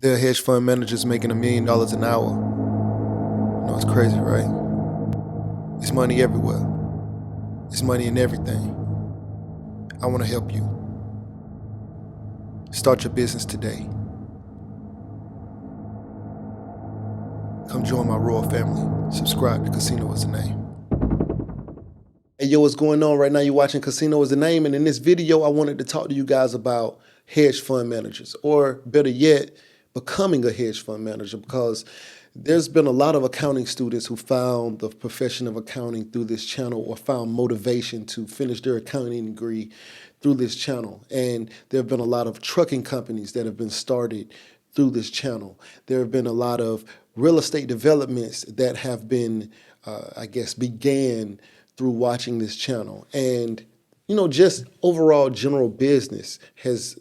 There are hedge fund managers making $1 million an hour. You know, it's crazy, right? It's money everywhere. It's money in everything. I want to help you. Start your business today. Come join my royal family. Subscribe to Casino is the name. Hey, yo, what's going on right now? You're watching Casino is the name, and in this video, I wanted to talk to you guys about hedge fund managers, or better yet, becoming a hedge fund manager, because there's been a lot of accounting students who found the profession of accounting through this channel, or found motivation to finish their accounting degree through this channel. And there have been a lot of trucking companies that have been started through this channel. There have been a lot of real estate developments that have been, began through watching this channel. And just overall general business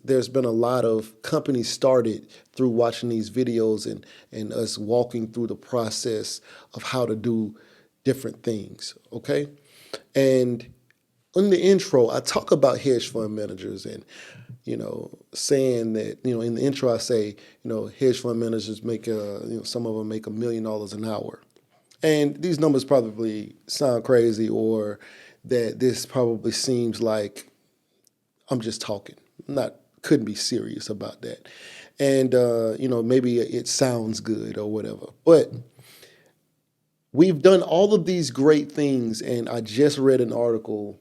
there's been a lot of companies started through watching these videos and us walking through the process of how to do different things, okay? And in the intro, I talk about hedge fund managers and, saying that, in the intro, I say, hedge fund managers make, some of them make $1 million an hour. And these numbers probably sound crazy, or that this probably seems like I'm just talking. Couldn't be serious about that. And, maybe it sounds good or whatever. But we've done all of these great things, and I just read an article,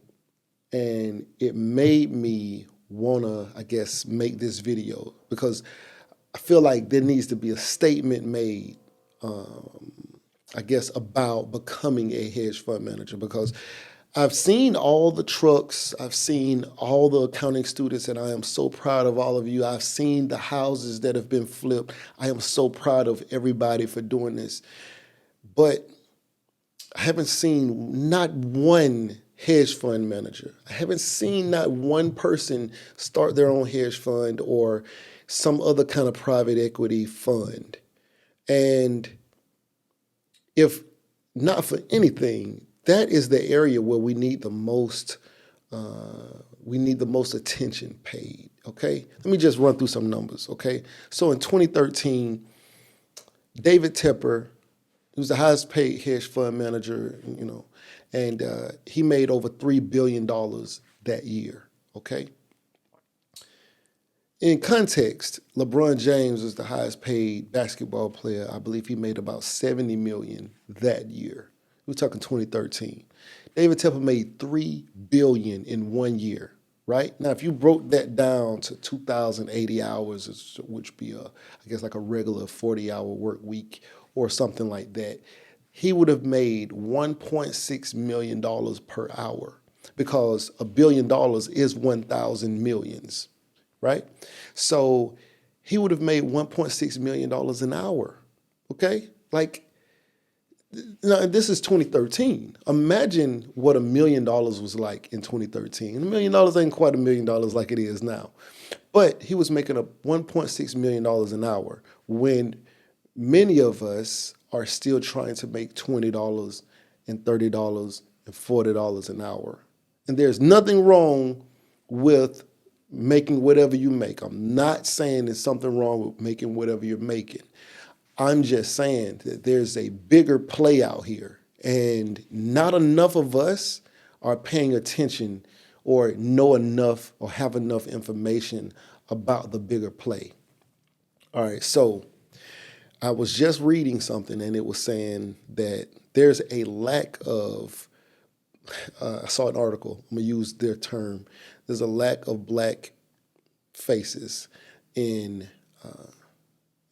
and it made me want to, make this video, because I feel like there needs to be a statement made about becoming a hedge fund manager, because I've seen all the trucks, I've seen all the accounting students, and I am so proud of all of you. I've seen the houses that have been flipped. I am so proud of everybody for doing this. But I haven't seen not one hedge fund manager. I haven't seen not one person start their own hedge fund or some other kind of private equity fund. And if not for anything, that is the area where we need the most attention paid. Okay, let me just run through some numbers. Okay, so in 2013, David Tepper, he was the highest paid hedge fund manager, and he made over $3 billion that year. Okay. In context, LeBron James was the highest paid basketball player. I believe he made about $70 million that year. We're talking 2013. David Tepper made $3 billion in 1 year, right? Now, if you broke that down to 2,080 hours, which would be like a regular 40-hour work week or something like that, he would have made $1.6 million per hour, because $1 billion is 1,000 millions. Right? So he would have made $1.6 million an hour. Okay? Now, this is 2013. Imagine what $1 million was like in 2013. $1 million ain't quite $1 million like it is now. But he was making $1.6 million an hour, when many of us are still trying to make $20 and $30 and $40 an hour. And there's nothing wrong with making whatever you make. I'm not saying there's something wrong with making whatever you're making. I'm just saying that there's a bigger play out here, and not enough of us are paying attention or know enough or have enough information about the bigger play. All right, so I was just reading something, and it was saying that there's a lack of, I saw an article, I'm gonna use their term, there's a lack of black faces in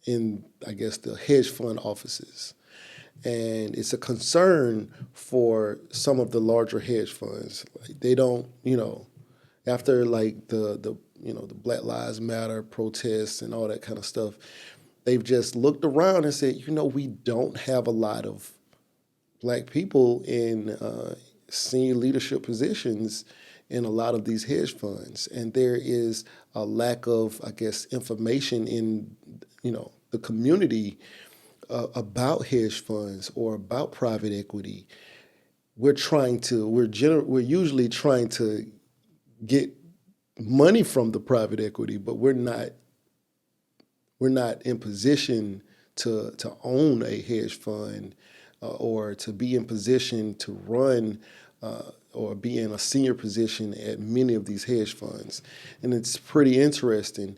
the hedge fund offices. And it's a concern for some of the larger hedge funds. Like, they don't, after the Black Lives Matter protests and all that kind of stuff, they've just looked around and said, we don't have a lot of black people in senior leadership positions in a lot of these hedge funds. And there is a lack of, information in, the community about hedge funds or about private equity. We're usually trying to get money from the private equity, but we're not We're not in position to own a hedge fund or to be in position to run or be in a senior position at many of these hedge funds. And it's pretty interesting.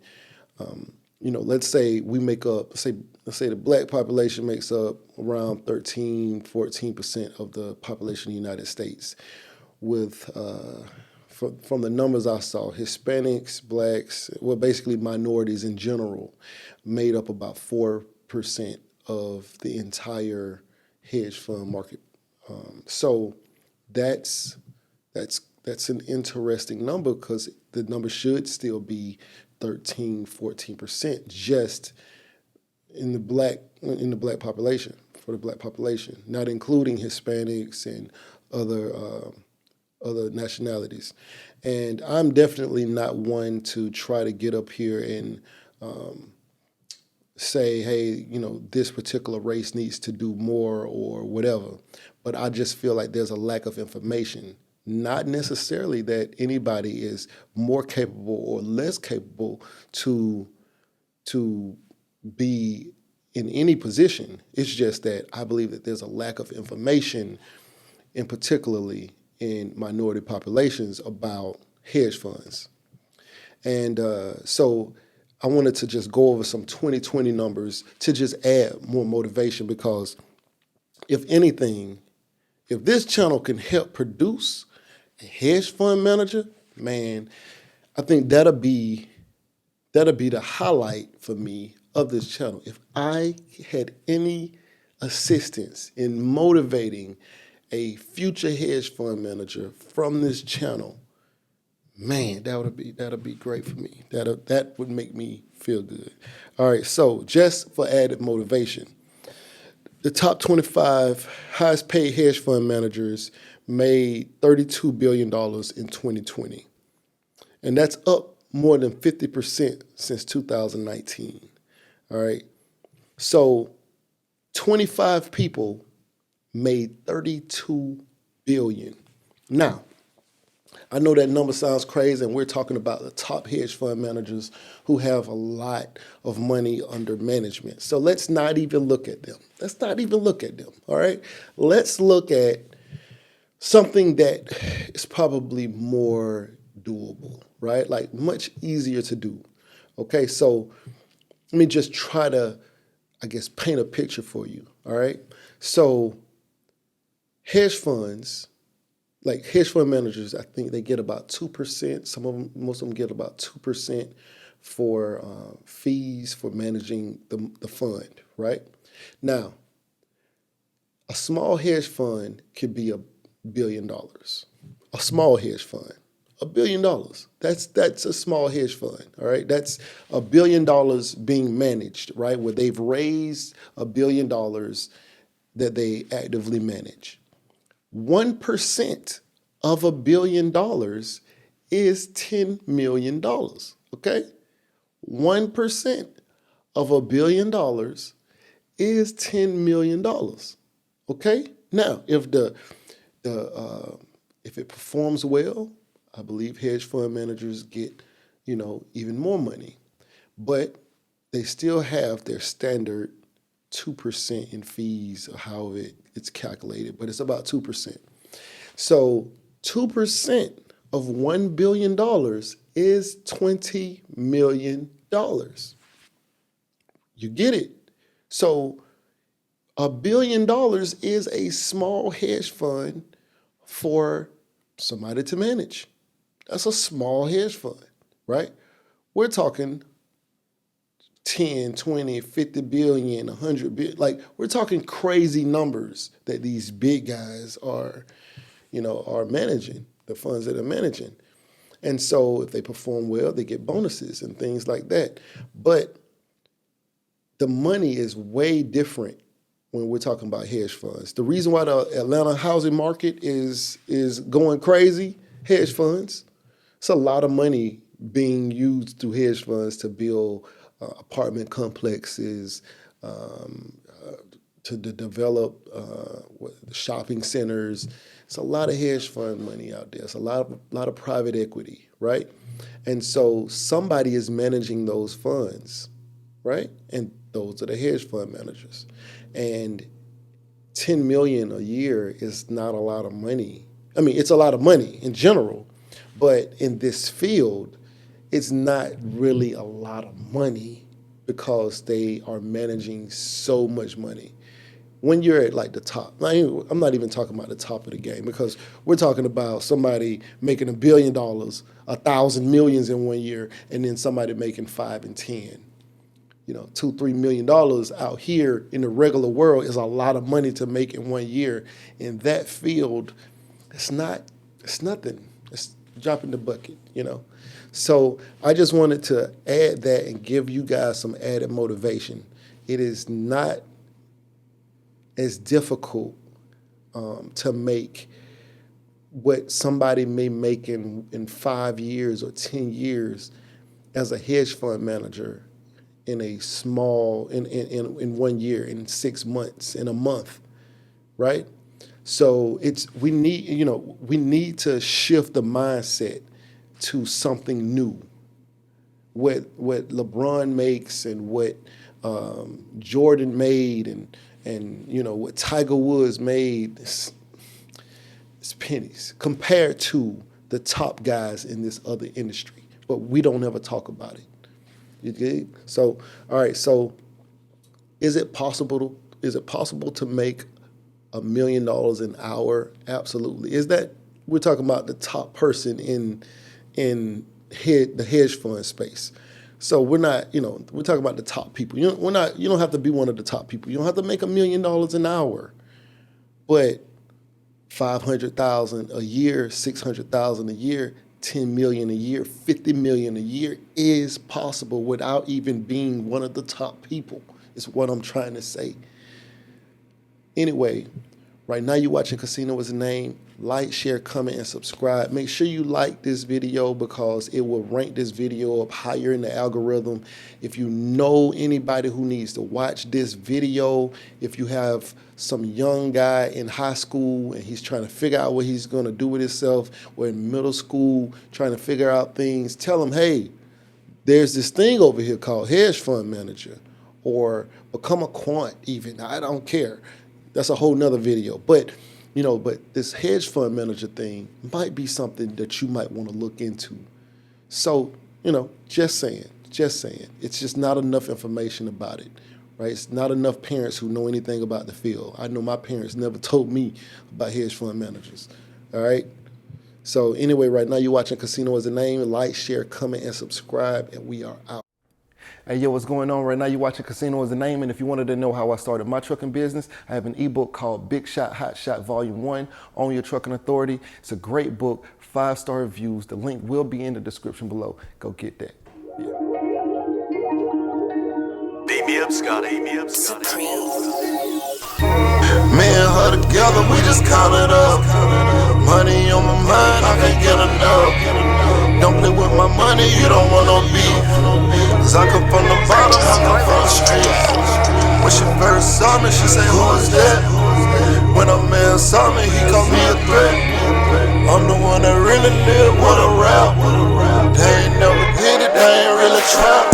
Let's say we make up, let's say the black population makes up around 13, 14% of the population of the United States. With from the numbers I saw, Hispanics, blacks, well, basically minorities in general, made up about 4% of the entire hedge fund market. So that's an interesting number because the number should still be 13, 14% just in the black population, for the black population, not including Hispanics and other nationalities. And I'm definitely not one to try to get up here and say, hey, this particular race needs to do more or whatever. But I just feel like there's a lack of information. Not necessarily that anybody is more capable or less capable to be in any position. It's just that I believe that there's a lack of information, and particularly in minority populations, about hedge funds. And so I wanted to just go over some 2020 numbers to just add more motivation, because if anything, if this channel can help produce a hedge fund manager, man, I think that'll be the highlight for me of this channel. If I had any assistance in motivating a future hedge fund manager from this channel, man, that'll be great for me. That would make me feel good. All right, so just for added motivation, the top 25 highest paid hedge fund managers made $32 billion in 2020. And that's up more than 50% since 2019. All right. So 25 people made 32 billion. Now, I know that number sounds crazy, and we're talking about the top hedge fund managers who have a lot of money under management. So let's not even look at them. All right. Let's look at something that is probably more doable, right? Like much easier to do. Okay. So let me just try to, paint a picture for you. All right. So hedge funds, like hedge fund managers, I think they get about 2%. Most of them get about 2% for fees for managing the fund, right? Now, a small hedge fund could be $1 billion. A small hedge fund, $1 billion. That's a small hedge fund, all right? That's $1 billion being managed, right? Where they've raised $1 billion that they actively manage. 1% of $1 billion is $10 million, okay? 1% of $1 billion is $10 million, okay? Now, if if it performs well, I believe hedge fund managers get, even more money, but they still have their standard 2% in fees, or how it's calculated, but it's about 2%. So 2% of $1 billion is $20 million. You get it? So $1 billion is a small hedge fund for somebody to manage. That's a small hedge fund, right? We're talking 10, 20, 50 billion, 100 billion. Like, we're talking crazy numbers that these big guys are managing, the funds that are managing. And so if they perform well, they get bonuses and things like that. But the money is way different when we're talking about hedge funds. The reason why the Atlanta housing market is going crazy, hedge funds. It's a lot of money being used through hedge funds to build apartment complexes, to develop shopping centers. It's a lot of hedge fund money out there. It's a lot of private equity, right? And so somebody is managing those funds, right? And those are the hedge fund managers. And 10 million a year is not a lot of money. I mean, it's a lot of money in general, but in this field, it's not really a lot of money because they are managing so much money. When you're at like the top, I'm not even talking about the top of the game, because we're talking about somebody making $1 billion, 1,000 millions in 1 year, and then somebody making 5 and 10. $2-3 million out here in the regular world is a lot of money to make in 1 year. In that field, it's nothing. It's dropping the bucket, So I just wanted to add that and give you guys some added motivation. It is not as difficult to make what somebody may make in 5 years or 10 years as a hedge fund manager in a small, in 1 year, in 6 months, in a month, right? So we need to shift the mindset to something new. What LeBron makes and what Jordan made and what Tiger Woods made, it's pennies compared to the top guys in this other industry. But we don't ever talk about it. You get? So, all right. So, is it possible to make $1 million an hour? Absolutely. We're talking about the top person in the hedge fund space. So we're not, we're talking about the top people. You don't have to be one of the top people. You don't have to make $1 million an hour, but 500,000 a year, 600,000 a year, 10 million a year, 50 million a year is possible without even being one of the top people, is what I'm trying to say. Anyway, right now you're watching Casino is the Name. Like, share, comment, and subscribe. Make sure you like this video because it will rank this video up higher in the algorithm. If you know anybody who needs to watch this video, if you have some young guy in high school and he's trying to figure out what he's going to do with himself, or in middle school trying to figure out things, tell him, hey, there's this thing over here called hedge fund manager, or become a quant even. I don't care. That's a whole nother video. But this hedge fund manager thing might be something that you might want to look into. So, just saying. It's just not enough information about it, right? It's not enough parents who know anything about the field. I know my parents never told me about hedge fund managers, all right? So anyway, right now you're watching Casino is the Name. Like, share, comment, and subscribe, and we are out. Hey, yo, what's going on? Right now you're watching Casino is the Name, and if you wanted to know how I started my trucking business, I have an ebook called Big Shot, Hot Shot Volume 1, Own Your Trucking Authority. It's a great book, 5-star reviews. The link will be in the description below. Go get that. Yeah. Beat me up, Scotty. Me and her together, we just count it up. Money on my mind, I can't get enough. Don't play with my money, you don't want no beef. Cause I come from the bottom, I come from the street. When she first saw me, she said, who is that? When a man saw me, he called me a threat. I'm the one that really live with a rap. They ain't never did it, they ain't really trap.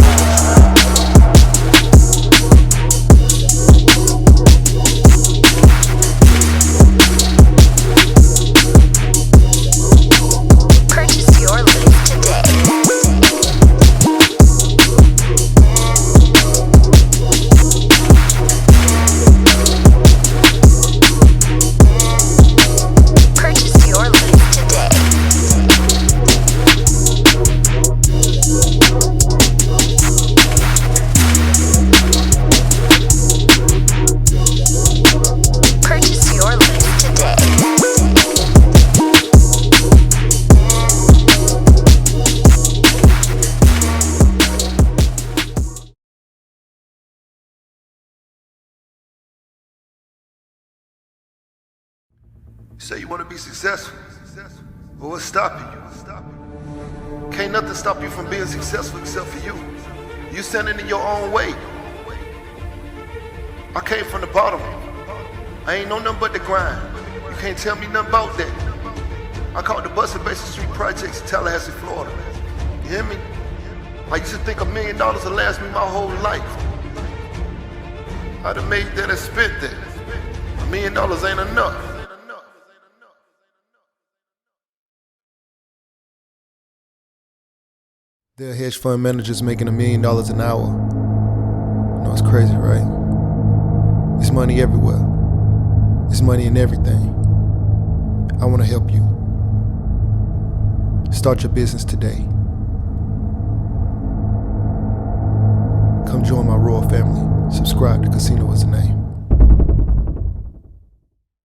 Say you want to be successful, but what's stopping you? Can't nothing stop you from being successful except for you. You standing in your own way. I came from the bottom. I ain't know nothing but the grind. You can't tell me nothing about that. I caught the bus at Basin Street Projects in Tallahassee, Florida. You hear me? I used to think $1 million would last me my whole life. I'd have made that and spent that. $1 million ain't enough. There are hedge fund managers making $1 million an hour. You know, it's crazy, right? It's money everywhere. It's money in everything. I want to help you. Start your business today. Come join my royal family. Subscribe to Casino is the name.